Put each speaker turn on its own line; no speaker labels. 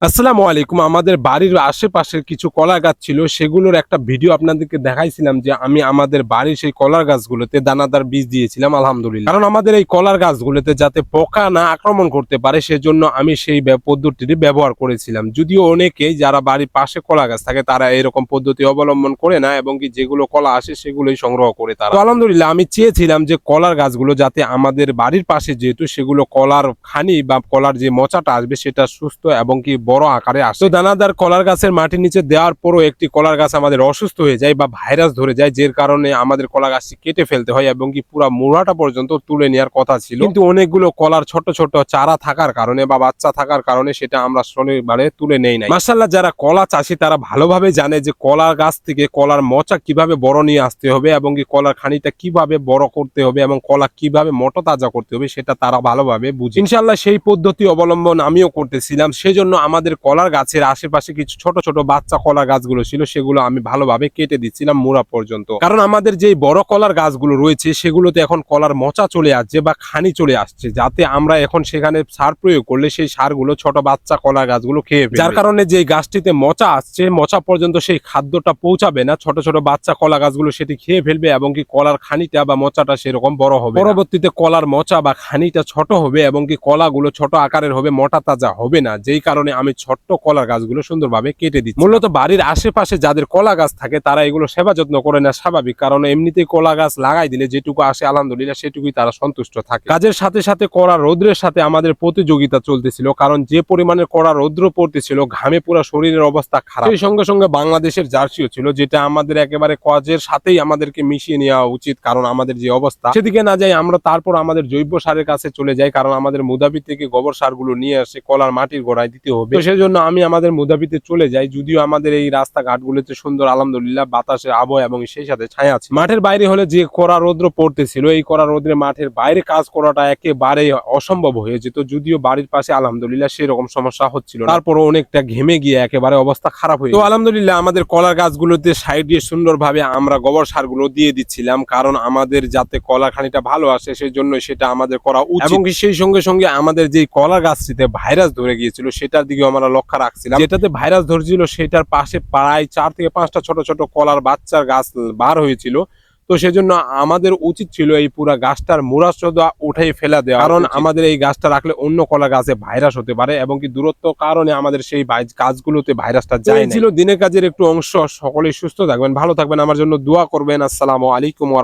আসসালামু আলাইকুম। আমাদের বাড়ির আশেপাশের কিছু কলা গাছ ছিল, সেগুলোর একটা ভিডিও আপনাদেরকে দেখাইছিলাম যে আমি আমাদের বাড়ির সেই কলার গাছগুলোতে দানাদার বীজ দিয়েছিলাম আলহামদুলিল্লাহ। কারণ আমাদের এই কলার গাছগুলোতে যাতে পোকা না আক্রমণ করতে পারে সেজন্য আমি সেই পদ্ধতিটি ব্যবহার করেছিলাম। যদিও অনেকেই যারা বাড়ির পাশে কলা গাছ থাকে তারা এরকম পদ্ধতি অবলম্বন করে না এবং কি যেগুলো কলা আসে সেগুলোই সংগ্রহ করে তারা। তো আলহামদুলিল্লাহ আমি চেয়েছিলাম যে কলার গাছগুলো যাতে আমাদের বাড়ির পাশে যেহেতু সেগুলো কলার খানি বা কলার যে মোচাটা আসবে সেটা সুস্থ এবং কি বড় আকারে আসে। তো দানাদার কলার গাছের মাটির নিচে দেওয়ার পরও একটি কলার গাছ আমাদের অসুস্থ হয়ে যায় বা ভাইরাস ধরে যায়, যে কারণে আমাদের কলা গাছটি কেটে ফেলতে হয় এবং কি পুরা মুড়াটা পর্যন্ত তুলে নেওয়ার কথা ছিল, কিন্তু অনেকগুলো কলার ছোট ছোট চারা থাকার কারণে বা বাচ্চা থাকার কারণে সেটা আমরা শনিবারে তুলে নেই নাই। মাশাআল্লাহ, যারা কলা চাষী তারা ভালোভাবে জানে যে কলার গাছ থেকে কলার মোচা কিভাবে বড় নিয়ে আসতে হবে এবং কি কলার খানিটা কিভাবে বড় করতে হবে এবং কলা কিভাবে মোটা তাজা করতে হবে সেটা তারা ভালোভাবে বুঝে। ইনশাআল্লাহ সেই পদ্ধতি অবলম্বন আমিও করতেছিলাম। সেজন্য আমাদের কলার গাছের আশেপাশে কিছু ছোট ছোট বাচ্চা কলার গাছগুলো ছিল, সেগুলো আমি ভালোভাবে কেটে দিচ্ছিলাম মুড়া পর্যন্ত। কারণ আমাদের যে বড় কলার গাছগুলো রয়েছে সেগুলোতে এখন কলার মোচা চলে আসছে বা খানি চলে আসছে, যাতে আমরা এখন সেখানে সার প্রয়োগ করলে সেই সারগুলো ছোট বাচ্চা কলার গাছগুলো খেয়ে ফেলবে, যার কারণে যে গাছটিতে মোচা আসছে মোচা পর্যন্ত সেই খাদ্যটা পৌঁছাবে না। ছোট ছোট বাচ্চা কলা গাছগুলো সেটি খেয়ে ফেলবে এবং কি কলার খানিটা বা মোচাটা সেরকম বড় হবে। পরবর্তীতে কলার মোচা বা খানিটা ছোট হবে এবং কি কলাগুলো ছোট আকারের হবে, মোটা তাজা হবে না, যেই কারণে আমি ছোট্ট কলার গাছগুলো সুন্দরভাবে কেটে দিচ্ছি। মূলত বাড়ির আশেপাশে যাদের কলা গাছ থাকে তারা এগুলো সেবা যত্ন করে না, স্বাভাবিক, কারণ এমনিতেই কলা গাছ লাগাই দিলে যেটুকু আসে আলহামদুলিল্লাহ সেটুকুই তারা সন্তুষ্ট থাকে। কাজের সাথে সাথে কড়া রৌদ্রের সাথে আমাদের প্রতিযোগিতা চলতেছিল, কারণ যে পরিমাণে কড়া রৌদ্র পড়তেছিল ঘামে পুরো শরীরের অবস্থা খারাপ। সেই সঙ্গে সঙ্গে বাংলাদেশের জার্সিও ছিল, যেটা আমাদের একেবারে কাজের সাথেই আমাদেরকে মিশিয়ে নেওয়া উচিত, কারণ আমাদের যে অবস্থা সেদিকে না যাই আমরা তারপর আমাদের জৈব সারের কাছে চলে যাই, কারণ আমাদের মুদাবি থেকে গোবর সারগুলো নিয়ে আসে কলার মাটির গোড়ায় দিতে হবে। তো সেজন্য আমি আমাদের মুদাবিতে চলে যাই। যদিও আমাদের এই রাস্তাঘাটগুলোতে সুন্দর আলহামদুলিল্লাহ বাতাসের আবহাওয়া এবং সেই সাথে ছায়া আছে। মাঠের বাইরে হলে যে কড়া রৌদ্র পড়তেছিল, এই কড়া রৌদ্রে মাঠের বাইরে কাজ করাটা একেবারে অসম্ভব হয়ে যেত। যদিও বাড়ির পাশে আলহামদুলিল্লাহ সেরকম সমস্যা হচ্ছিল, তারপরও অনেকটা ঘেমে গিয়ে একেবারে অবস্থা খারাপ হয়ে। তো আলহামদুলিল্লাহ আমাদের কলার গাছগুলোতে সাইড দিয়ে সুন্দরভাবে আমরা গোবর সারগুলো দিয়ে দিচ্ছিলাম, কারণ আমাদের যাতে কলার খানিটা ভালো আসে সেই জন্য সেটা আমাদের করা উচিত। এবং সেই সঙ্গে সঙ্গে আমাদের যে কলার গাছটিতে ভাইরাস ধরে গিয়েছিল সেটার দিকে আমরা লক্ষ্য রাখছিলাম। যেটাতে ভাইরাস ধরছিল সেটার পাশে প্রায় 4 থেকে 5টা ছোট ছোট কলার বাচ্চার গাছ বার হয়েছিল। তো সেজন্য আমাদের উচিত ছিল এই পুরা গাছটার মুড়াসদা উঠাই ফেলা দেওয়া, কারণ আমাদের এই গাছটা রাখলে অন্য কলা গাছে ভাইরাস হতে পারে এবং কি দূরত্ব কারণে আমাদের সেই গাছগুলোতে ভাইরাসটা যায় না। ছিল দিনের কাজের একটু অংশ। সকলেই সুস্থ থাকবেন, ভালো থাকবেন, আমার জন্য দোয়া করবেন। আসসালামু আলাইকুম ওয়া